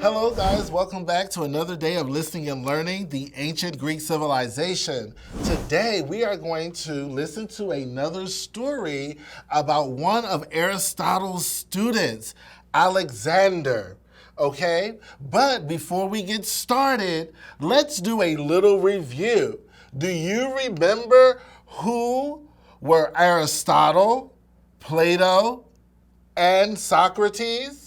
Hello guys, welcome back to another day of listening and learning the ancient Greek civilization. Today we are going to listen to another story about one of Aristotle's students, Alexander. Okay, but before we get started, let's do a little review. Do you remember who were Aristotle, Plato, and Socrates?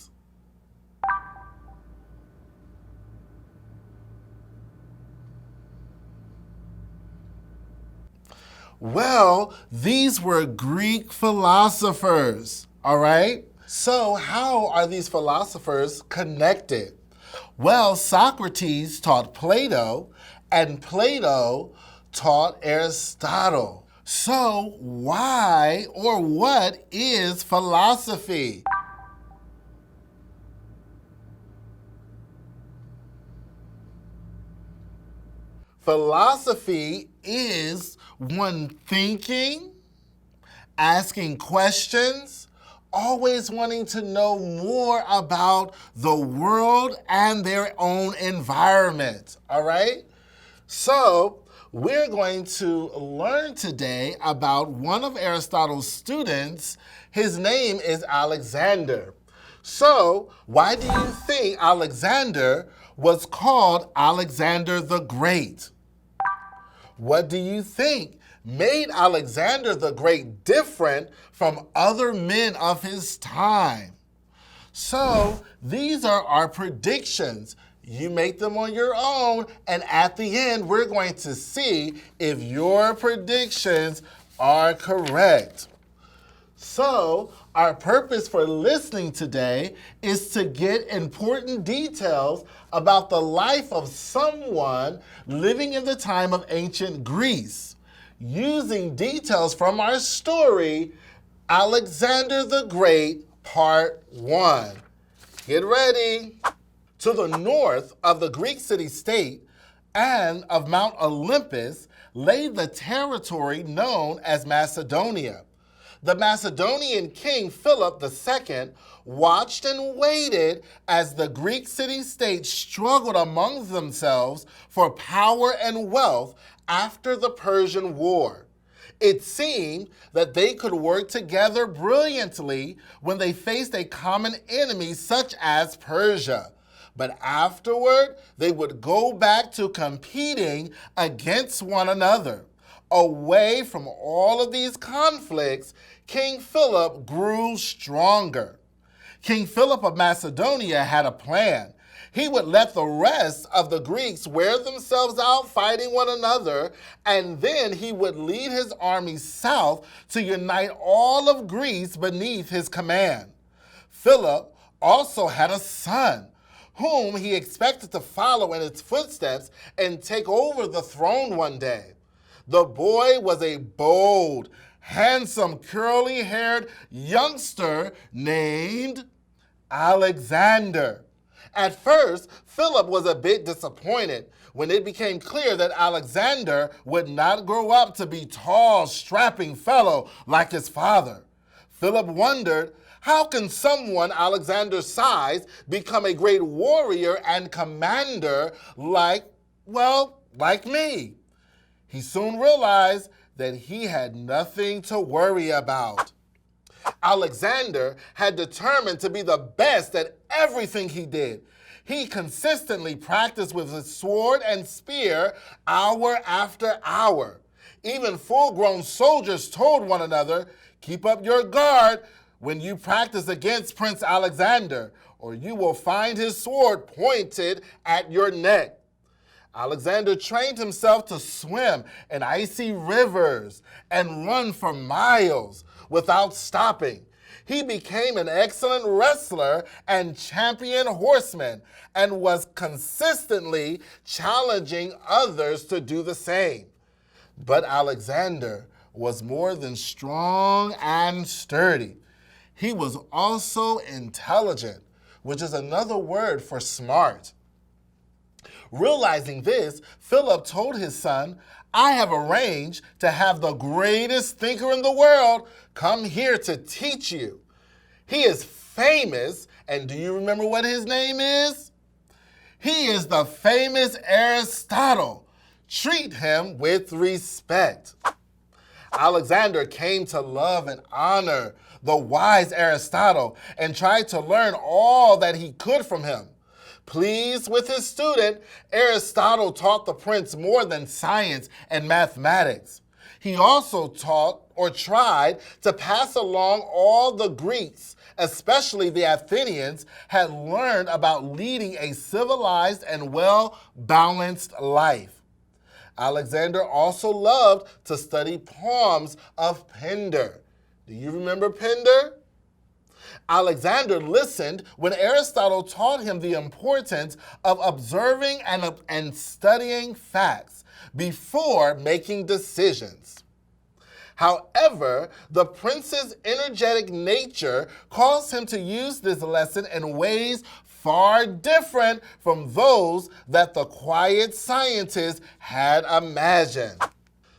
Well, these were Greek philosophers, all right? So how are these philosophers connected? Well, Socrates taught Plato, and Plato taught Aristotle. So why or what is philosophy? Philosophy is one thinking, asking questions, always wanting to know more about the world and their own environment, all right? So we're going to learn today about one of Aristotle's students. His name is Alexander. So why do you think Alexander was called Alexander the Great? What do you think made Alexander the Great different from other men of his time? So these are our predictions. You make them on your own, and at the end, we're going to see if your predictions are correct. So, our purpose for listening today is to get important details about the life of someone living in the time of ancient Greece, using details from our story, Alexander the Great, Part 1. Get ready. To the north of the Greek city-state and of Mount Olympus lay the territory known as Macedonia. The Macedonian king Philip II watched and waited as the Greek city-states struggled among themselves for power and wealth after the Persian War. It seemed that they could work together brilliantly when they faced a common enemy such as Persia. But afterward, they would go back to competing against one another. Away from all of these conflicts, King Philip grew stronger. King Philip of Macedonia had a plan. He would let the rest of the Greeks wear themselves out fighting one another, and then he would lead his army south to unite all of Greece beneath his command. Philip also had a son, whom he expected to follow in his footsteps and take over the throne one day. The boy was a bold, handsome, curly-haired youngster named Alexander. At first, Philip was a bit disappointed when it became clear that Alexander would not grow up to be tall, strapping fellow like his father. Philip wondered, how can someone Alexander's size become a great warrior and commander like me? He soon realized that he had nothing to worry about. Alexander had determined to be the best at everything he did. He consistently practiced with his sword and spear hour after hour. Even full-grown soldiers told one another, "Keep up your guard when you practice against Prince Alexander, or you will find his sword pointed at your neck." Alexander trained himself to swim in icy rivers and run for miles without stopping. He became an excellent wrestler and champion horseman and was consistently challenging others to do the same. But Alexander was more than strong and sturdy. He was also intelligent, which is another word for smart. Realizing this, Philip told his son, "I have arranged to have the greatest thinker in the world come here to teach you. He is famous, and do you remember what his name is? He is the famous Aristotle. Treat him with respect. Alexander came to love and honor the wise Aristotle and tried to learn all that he could from him. Pleased with his student, Aristotle taught the prince more than science and mathematics. He also taught or tried to pass along all the Greeks, especially the Athenians, had learned about leading a civilized and well-balanced life. Alexander also loved to study poems of Pindar. Do you remember Pindar? Alexander listened when Aristotle taught him the importance of observing and studying facts before making decisions. However, the prince's energetic nature caused him to use this lesson in ways far different from those that the quiet scientist had imagined.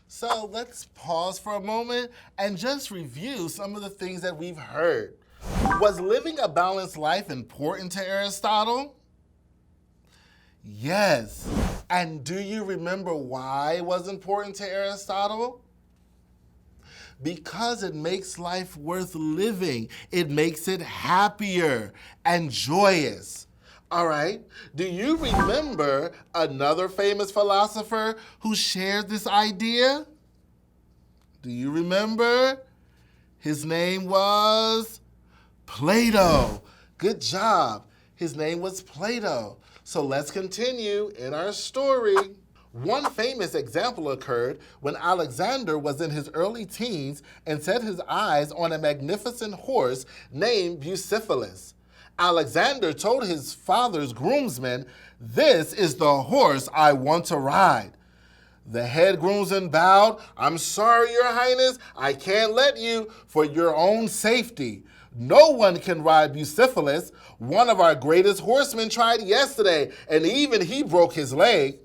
So let's pause for a moment and just review some of the things that we've heard. Was living a balanced life important to Aristotle? Yes. And do you remember why it was important to Aristotle? Because it makes life worth living. It makes it happier and joyous. All right, do you remember another famous philosopher who shared this idea? Do you remember? His name was Plato. Good job. His name was Plato. So let's continue in our story. One famous example occurred when Alexander was in his early teens and set his eyes on a magnificent horse named Bucephalus. Alexander told his father's groomsmen, "This is the horse I want to ride." The head groomsman bowed, "I'm sorry, Your Highness, I can't let you for your own safety. No one can ride Bucephalus. One of our greatest horsemen tried yesterday, and even he broke his leg."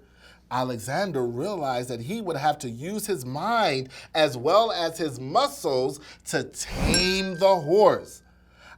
Alexander realized that he would have to use his mind as well as his muscles to tame the horse.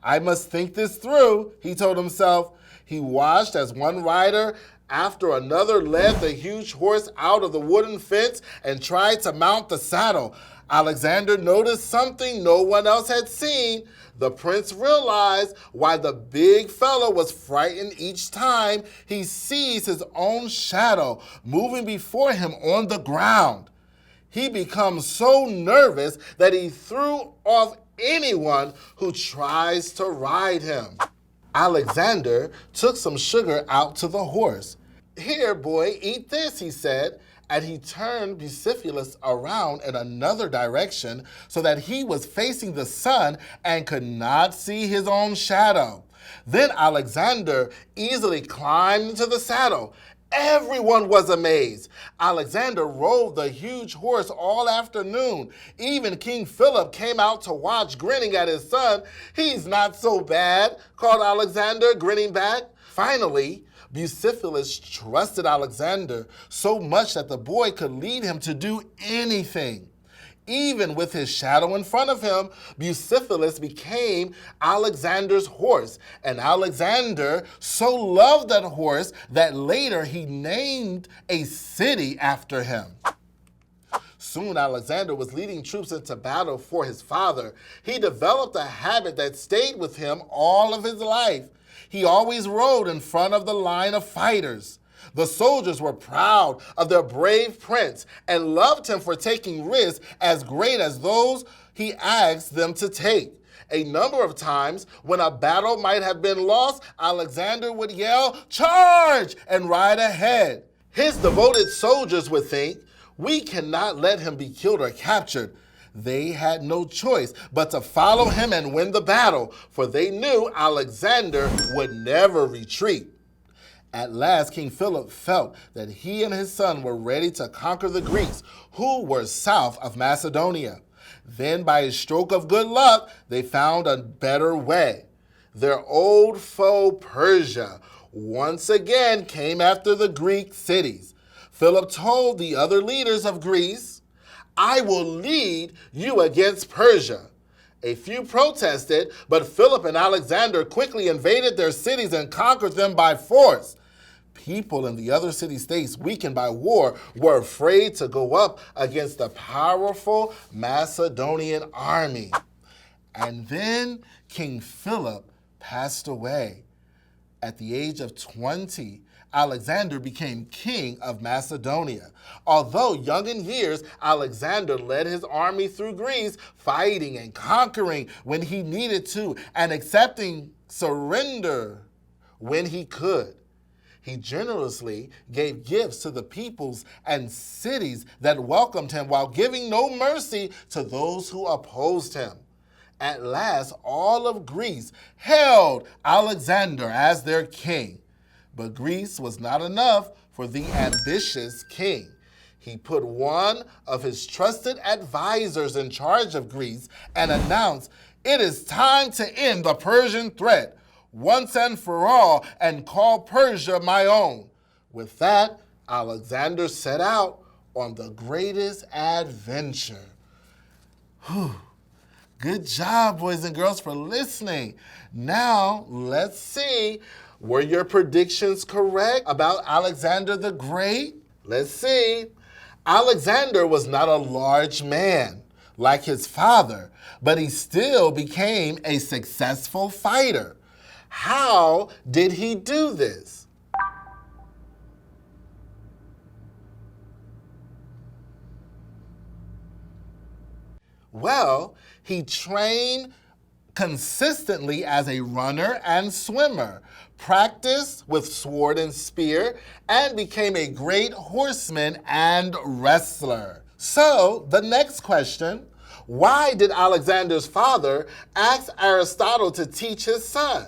"I must think this through," he told himself. He watched as one rider after another led the huge horse out of the wooden fence and tried to mount the saddle. Alexander noticed something no one else had seen. The prince realized why the big fellow was frightened each time he sees his own shadow moving before him on the ground. He becomes so nervous that he threw off anyone who tries to ride him. Alexander took some sugar out to the horse. "Here, boy, eat this," he said, and he turned Bucephalus around in another direction so that he was facing the sun and could not see his own shadow. Then Alexander easily climbed into the saddle. Everyone was amazed. Alexander rode the huge horse all afternoon. Even King Philip came out to watch, grinning at his son. "He's not so bad," called Alexander, grinning back. Finally, Bucephalus trusted Alexander so much that the boy could lead him to do anything. Even with his shadow in front of him, Bucephalus became Alexander's horse, and Alexander so loved that horse that later he named a city after him. Soon Alexander was leading troops into battle for his father. He developed a habit that stayed with him all of his life. He always rode in front of the line of fighters. The soldiers were proud of their brave prince and loved him for taking risks as great as those he asked them to take. A number of times, when a battle might have been lost, Alexander would yell, "Charge!" and ride ahead. His devoted soldiers would think, "We cannot let him be killed or captured." They had no choice but to follow him and win the battle, for they knew Alexander would never retreat. At last, King Philip felt that he and his son were ready to conquer the Greeks, who were south of Macedonia. Then, by a stroke of good luck, they found a better way. Their old foe, Persia, once again came after the Greek cities. Philip told the other leaders of Greece, "I will lead you against Persia." A few protested, but Philip and Alexander quickly invaded their cities and conquered them by force. People in the other city-states, weakened by war, were afraid to go up against the powerful Macedonian army. And then King Philip passed away. At the age of 20, Alexander became king of Macedonia. Although young in years, Alexander led his army through Greece, fighting and conquering when he needed to, and accepting surrender when he could. He generously gave gifts to the peoples and cities that welcomed him, while giving no mercy to those who opposed him. At last, all of Greece hailed Alexander as their king. But Greece was not enough for the ambitious king. He put one of his trusted advisors in charge of Greece and announced, "It is time to end the Persian threat once and for all, and call Persia my own." With that, Alexander set out on the greatest adventure. Whew. Good job, boys and girls, for listening. Now, let's see, were your predictions correct about Alexander the Great? Let's see. Alexander was not a large man like his father, but he still became a successful fighter. How did he do this? Well, he trained consistently as a runner and swimmer, practiced with sword and spear, and became a great horseman and wrestler. So, the next question, why did Alexander's father ask Aristotle to teach his son?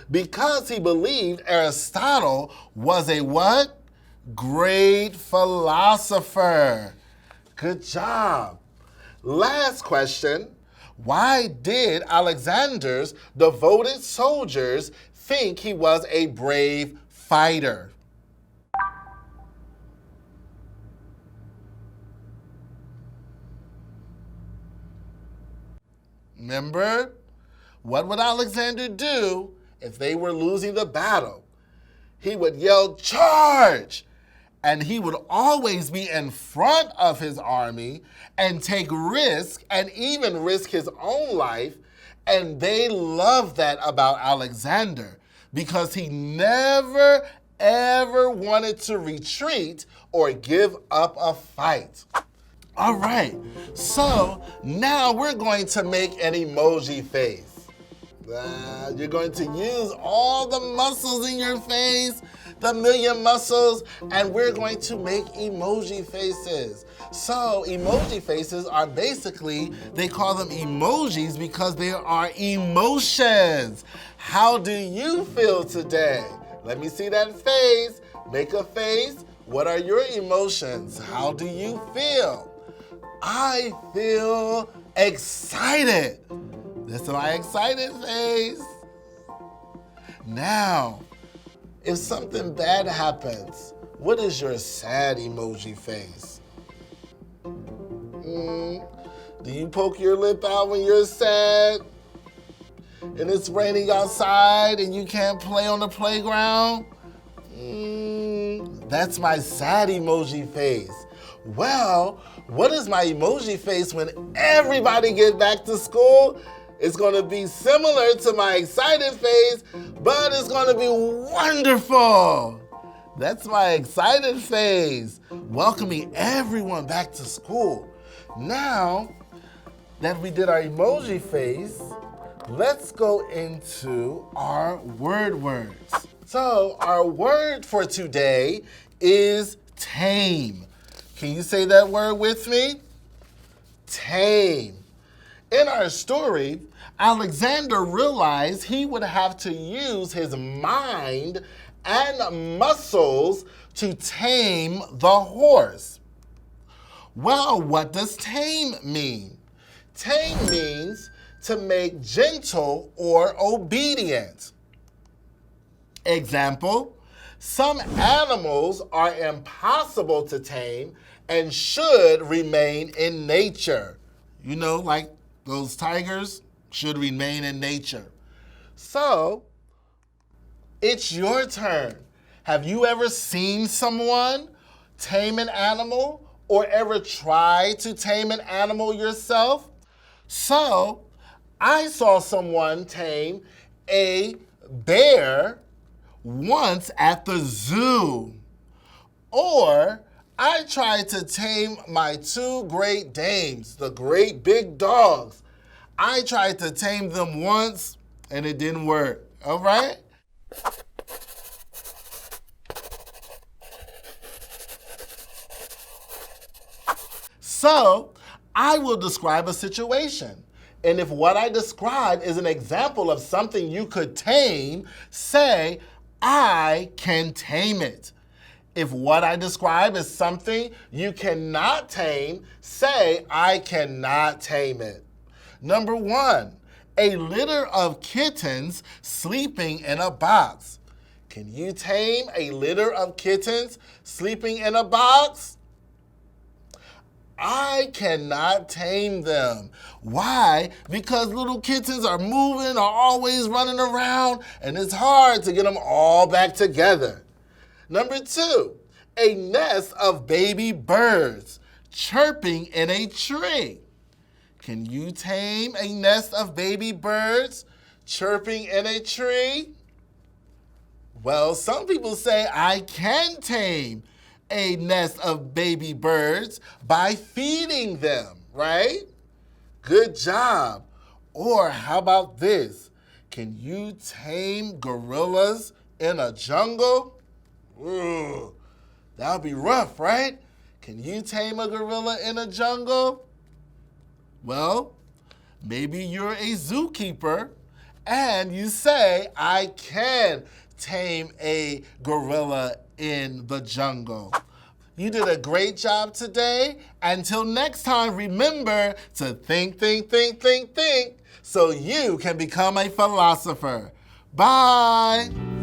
Because he believed Aristotle was a what? Great philosopher. Good job. Last question. Why did Alexander's devoted soldiers think he was a brave fighter? Remember, what would Alexander do if they were losing the battle? He would yell, "Charge!" And he would always be in front of his army and take risk, and even risk his own life. And they loved that about Alexander, because he never, ever wanted to retreat or give up a fight. All right, so now we're going to make an emoji face. You're going to use all the muscles in your face, the million muscles, and we're going to make emoji faces. So emoji faces are basically, they call them emojis because they are emotions. How do you feel today? Let me see that face. Make a face. What are your emotions? How do you feel? I feel excited. That's my excited face. Now, if something bad happens, what is your sad emoji face? Do you poke your lip out when you're sad? And it's raining outside and you can't play on the playground? That's my sad emoji face. Well, what is my emoji face when everybody gets back to school? It's gonna be similar to my excited face, but it's gonna be wonderful. That's my excited face, welcoming everyone back to school. Now that we did our emoji face, let's go into our words. So our word for today is tame. Can you say that word with me? Tame. In our story, Alexander realized he would have to use his mind and muscles to tame the horse. Well, what does tame mean? Tame means to make gentle or obedient. Example, some animals are impossible to tame and should remain in nature. You know, like Those tigers should remain in nature. So, it's your turn. Have you ever seen someone tame an animal or ever tried to tame an animal yourself? So, I saw someone tame a bear once at the zoo. Or I tried to tame my two Great Danes, the great big dogs. I tried to tame them once and it didn't work, all right? So, I will describe a situation. And if what I describe is an example of something you could tame, say, I can tame it. If what I describe is something you cannot tame, say, I cannot tame it. Number 1, a litter of kittens sleeping in a box. Can you tame a litter of kittens sleeping in a box? I cannot tame them. Why? Because little kittens are moving, are always running around, and it's hard to get them all back together. Number 2, a nest of baby birds chirping in a tree. Can you tame a nest of baby birds chirping in a tree? Well, some people say I can tame a nest of baby birds by feeding them, right? Good job. Or how about this? Can you tame gorillas in a jungle? Ooh, that would be rough, right? Can you tame a gorilla in a jungle? Well, maybe you're a zookeeper and you say, I can tame a gorilla in the jungle. You did a great job today. Until next time, remember to think, so you can become a philosopher. Bye.